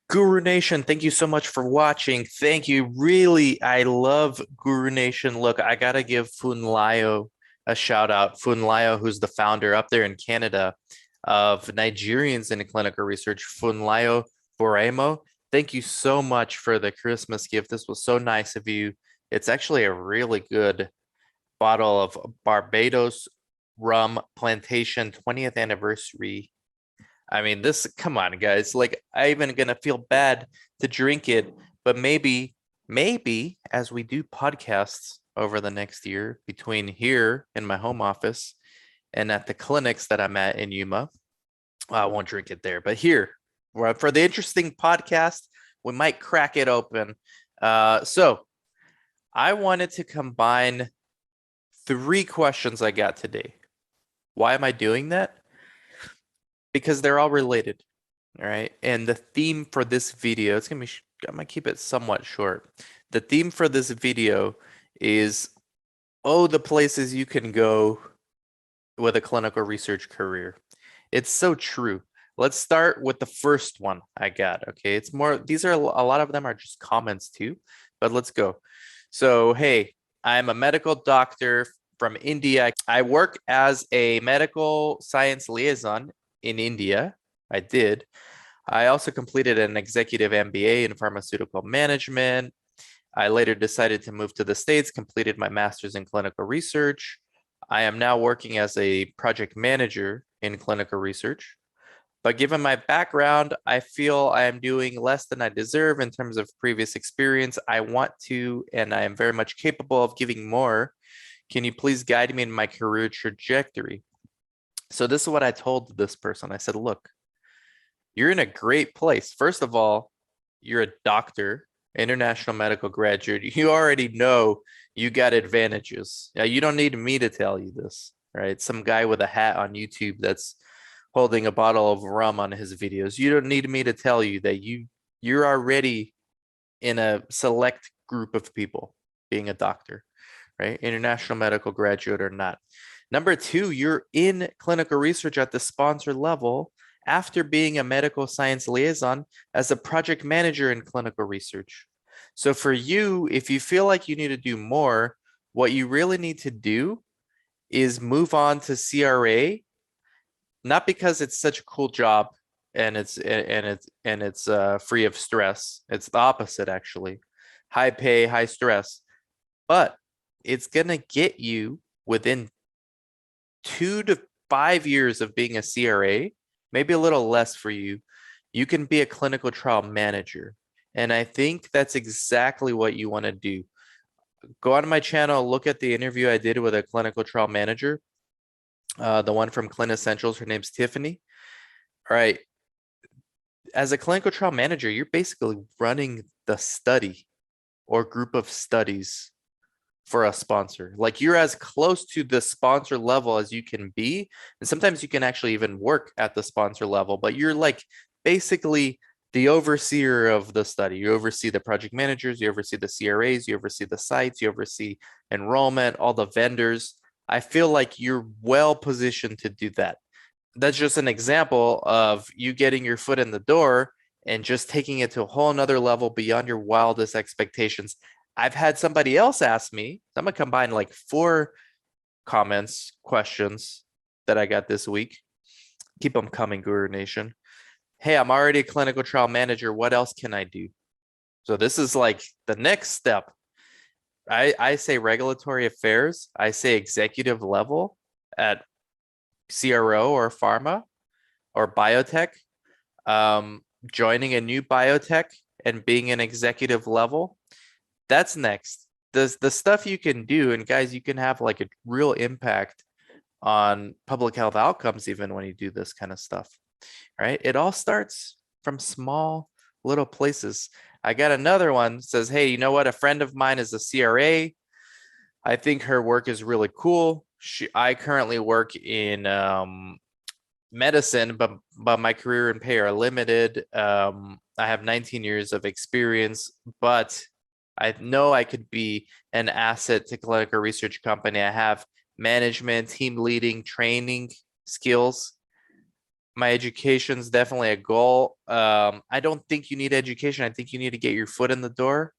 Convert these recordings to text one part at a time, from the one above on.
Guru Nation, thank you so much for watching. Thank you. Really, I love Guru Nation. Look, I gotta give Funlayo a shout out. Funlayo, who's the founder up there in Canada of Nigerians in clinical research, Funlayo Boremo. Thank you so much for the Christmas gift. This was so nice of you. It's actually a really good bottle of Barbados rum plantation 20th anniversary. I mean, this, come on, guys. Like, I even gonna feel bad to drink it, but maybe as we do podcasts over the next year between here in my home office and at the clinics that I'm at in Yuma, I won't drink it there, but here, for the interesting podcast, we might crack it open. So I wanted to combine three questions I got today. Why am I doing that? Because they're all related. All right. And the theme for this video, I'm gonna keep it somewhat short. The theme for this video is, the places you can go with a clinical research career. It's so true. Let's start with the first one I got. Okay. It's more, these are a lot of them are just comments too, but let's go. So, hey, I'm a medical doctor from India. I work as a medical science liaison in India. I did. I also completed an executive MBA in pharmaceutical management. I later decided to move to the States, completed my master's in clinical research. I am now working as a project manager in clinical research. But given my background, I feel I am doing less than I deserve in terms of previous experience. I want to, and I am very much capable of giving more. Can you please guide me in my career trajectory? So this is what I told this person. I said, look, you're in a great place. First of all, you're a doctor, international medical graduate. You already know you got advantages. You don't need me to tell you this, right? Some guy with a hat on YouTube that's holding a bottle of rum on his videos. You don't need me to tell you that you're already in a select group of people being a doctor, right? International medical graduate or not. Number two, you're in clinical research at the sponsor level after being a medical science liaison as a project manager in clinical research. So for you, if you feel like you need to do more, what you really need to do is move on to CRA, not because it's such a cool job and it's free of stress. It's the opposite, actually. High pay, high stress, but it's gonna get you within 2 to 5 years of being a CRA, maybe a little less for you, you can be a clinical trial manager. And I think that's exactly what you want to do. Go on my channel, look at the interview I did with a clinical trial manager, the one from Clin Essentials. Her name's Tiffany. All right. As a clinical trial manager, you're basically running the study or group of studies for a sponsor. Like, you're as close to the sponsor level as you can be. And sometimes you can actually even work at the sponsor level, but you're like basically the overseer of the study. You oversee the project managers, you oversee the CRAs, you oversee the sites, you oversee enrollment, all the vendors. I feel like you're well positioned to do that. That's just an example of you getting your foot in the door and just taking it to a whole nother level beyond your wildest expectations. I've had somebody else ask me, I'm gonna combine like 4 comments, questions that I got this week. Keep them coming, Guru Nation. Hey, I'm already a clinical trial manager. What else can I do? So this is like the next step. I say regulatory affairs. I say executive level at CRO or pharma or biotech. Joining a new biotech and being an executive level. That's next. The stuff you can do, and guys, you can have like a real impact on public health outcomes even when you do this kind of stuff, right? It all starts from small little places. I got another one says, hey, you know what? A friend of mine is a CRA. I think her work is really cool. I currently work in medicine, but my career and pay are limited. I have 19 years of experience, but I know I could be an asset to clinical research company. I have management, team leading, training skills. My education's definitely a goal. I don't think you need education. I think you need to get your foot in the door.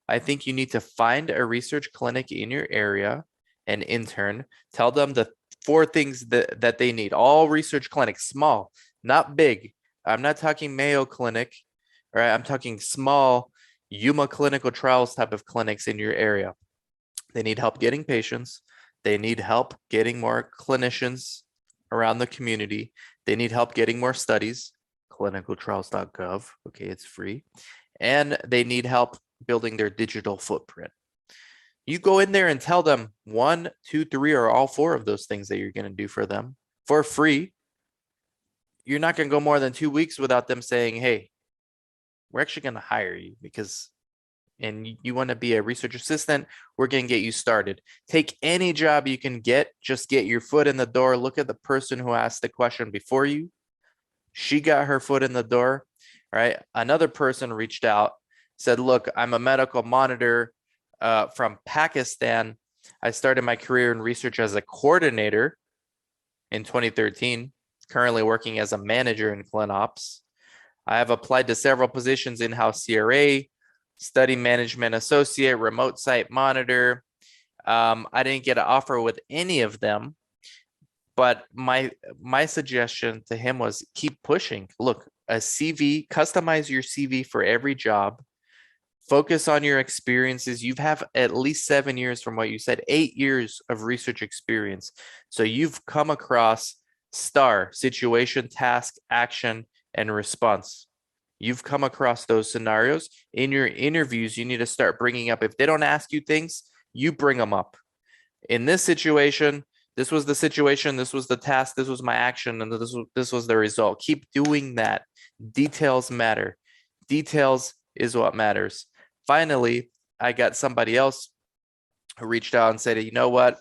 I think you need to find a research clinic in your area and intern. Tell them the four things that they need. All research clinics, small, not big. I'm not talking Mayo Clinic, right? I'm talking small Yuma clinical trials type of clinics in your area. They need help getting patients. They need help getting more clinicians around the community. They need help getting more studies. Clinicaltrials.gov. Okay, it's free. And they need help building their digital footprint. You go in there and tell them 1, 2, 3, or all four of those things that you're going to do for them for free. You're not going to go more than 2 weeks without them saying, hey, we're actually going to hire you because and you want to be a research assistant, we're going to get you started. Take any job you can get, just get your foot in the door. Look at the person who asked the question before you. She got her foot in the door, right? Another person reached out, said, look, I'm a medical monitor from Pakistan. I started my career in research as a coordinator in 2013, currently working as a manager in ClinOps. I have applied to several positions in-house CRA, study management associate, remote site monitor. I didn't get an offer with any of them, but my suggestion to him was keep pushing. Look, a CV, customize your CV for every job. Focus on your experiences. You have at least 7 years from what you said, 8 years of research experience. So you've come across STAR, situation, task, action, and response. You've come across those scenarios. In your interviews, you need to start bringing up, if they don't ask you things, you bring them up. In this situation, this was the situation, this was the task, this was my action, and this was the result. Keep doing that. Details matter. Details is what matters. Finally, I got somebody else who reached out and said, you know what?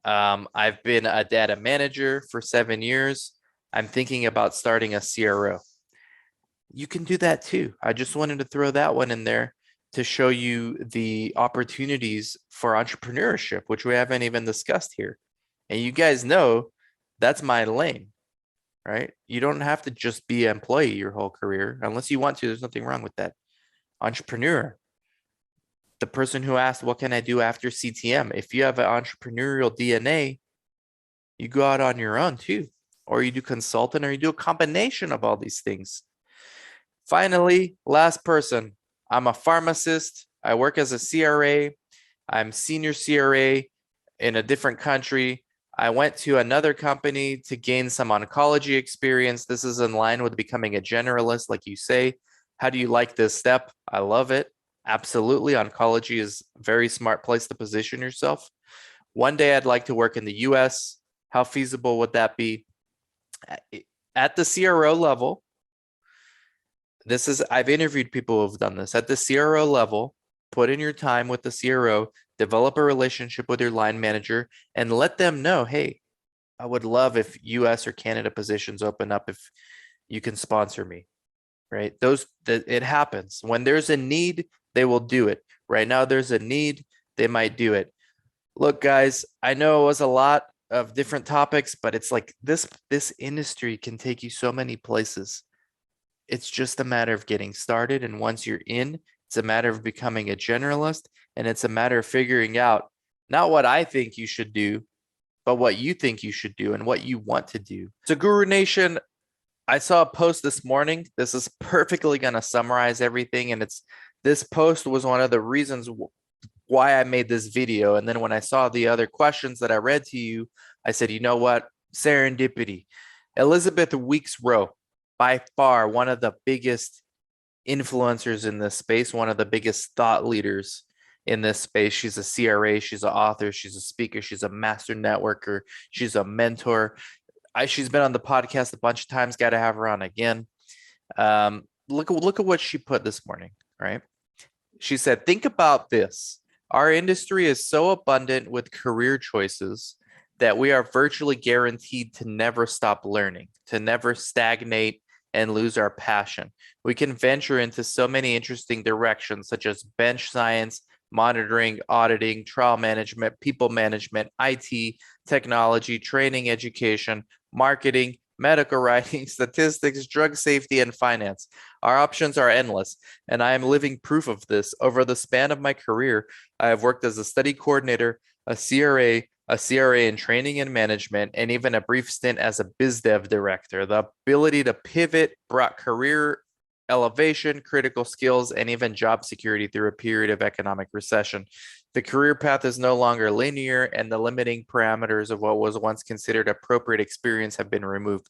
I've been a data manager for 7 years. I'm thinking about starting a CRO. You can do that too. I just wanted to throw that one in there to show you the opportunities for entrepreneurship, which we haven't even discussed here. And you guys know that's my lane, right? You don't have to just be an employee your whole career unless you want to. There's nothing wrong with that. Entrepreneur, the person who asked, what can I do after CTM? If you have an entrepreneurial DNA, you go out on your own too, or you do consultant, or you do a combination of all these things. Finally, last person, I'm a pharmacist. I work as a CRA. I'm senior CRA in a different country. I went to another company to gain some oncology experience. This is in line with becoming a generalist, like you say. How do you like this step? I love it. Absolutely. Oncology is a very smart place to position yourself. One day I'd like to work in the US. How feasible would that be? At the CRO level, I've interviewed people who've done this. At the CRO level, put in your time with the CRO, develop a relationship with your line manager, and let them know, hey, I would love if US or Canada positions open up if you can sponsor me, right? It happens. When there's a need, they will do it. Right now, there's a need, they might do it. Look, guys, I know it was a lot of different topics, but it's like this industry can take you so many places. It's just a matter of getting started. And once you're in, it's a matter of becoming a generalist. And it's a matter of figuring out not what I think you should do, but what you think you should do and what you want to do. So Guru Nation, I saw a post this morning. This is perfectly going to summarize everything. And this post was one of the reasons why I made this video. And then when I saw the other questions that I read to you, I said, you know what? Serendipity. Elizabeth Weeks Rowe, by far one of the biggest influencers in this space, one of the biggest thought leaders in this space. She's a CRA, she's an author, she's a speaker, she's a master networker, she's a mentor. She's been on the podcast a bunch of times, got to have her on again. Look at what she put this morning, right? She said, think about this. Our industry is so abundant with career choices that we are virtually guaranteed to never stop learning, to never stagnate and lose our passion. We can venture into so many interesting directions, such as bench science, monitoring, auditing, trial management, people management, IT, technology, training, education, marketing, medical writing, statistics, drug safety, and finance. Our options are endless, and I am living proof of this. Over the span of my career, I have worked as a study coordinator, a CRA in training and management, and even a brief stint as a biz dev director. The ability to pivot brought career elevation, critical skills, and even job security through a period of economic recession. The career path is no longer linear, and the limiting parameters of what was once considered appropriate experience have been removed.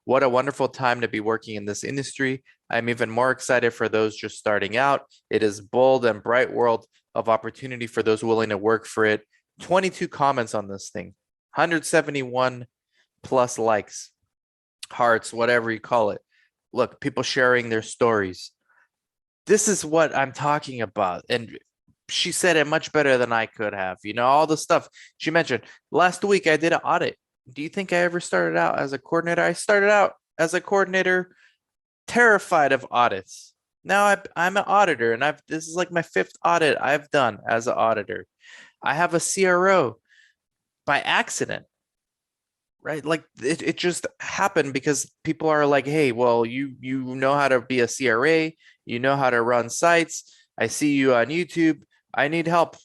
What a wonderful time to be working in this industry. I'm even more excited for those just starting out. It is bold and bright world of opportunity for those willing to work for it. 22 comments on this thing, 171 plus likes, hearts, whatever you call it. Look, people sharing their stories. This is what I'm talking about. And she said it much better than I could have. You know, all the stuff she mentioned. Last week, I did an audit. Do you think I ever started out as a coordinator? I started out as a coordinator, terrified of audits. Now I'm an auditor, and this is like my fifth audit I've done as an auditor. I have a CRO by accident, right? Like it just happened because people are like, hey, well, you know how to be a CRA, you know how to run sites. I see you on YouTube. I need help.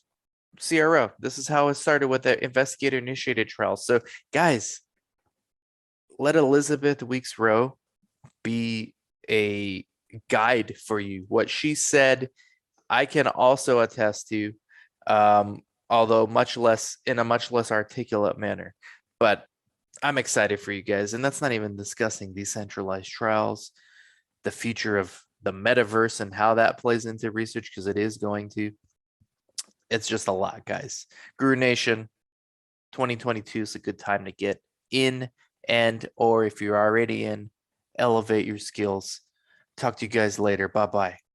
CRO. This is how it started with the investigator initiated trial. So guys, let Elizabeth Weeks Rowe be a guide for you. What she said, I can also attest to, although much less in a much less articulate manner. But I'm excited for you guys. And that's not even discussing decentralized trials, the future of the metaverse and how that plays into research, because it is going to. It's just a lot, guys. Guru Nation 2022 is a good time to get in, and or if you're already in, elevate your skills. Talk to you guys later. Bye-bye.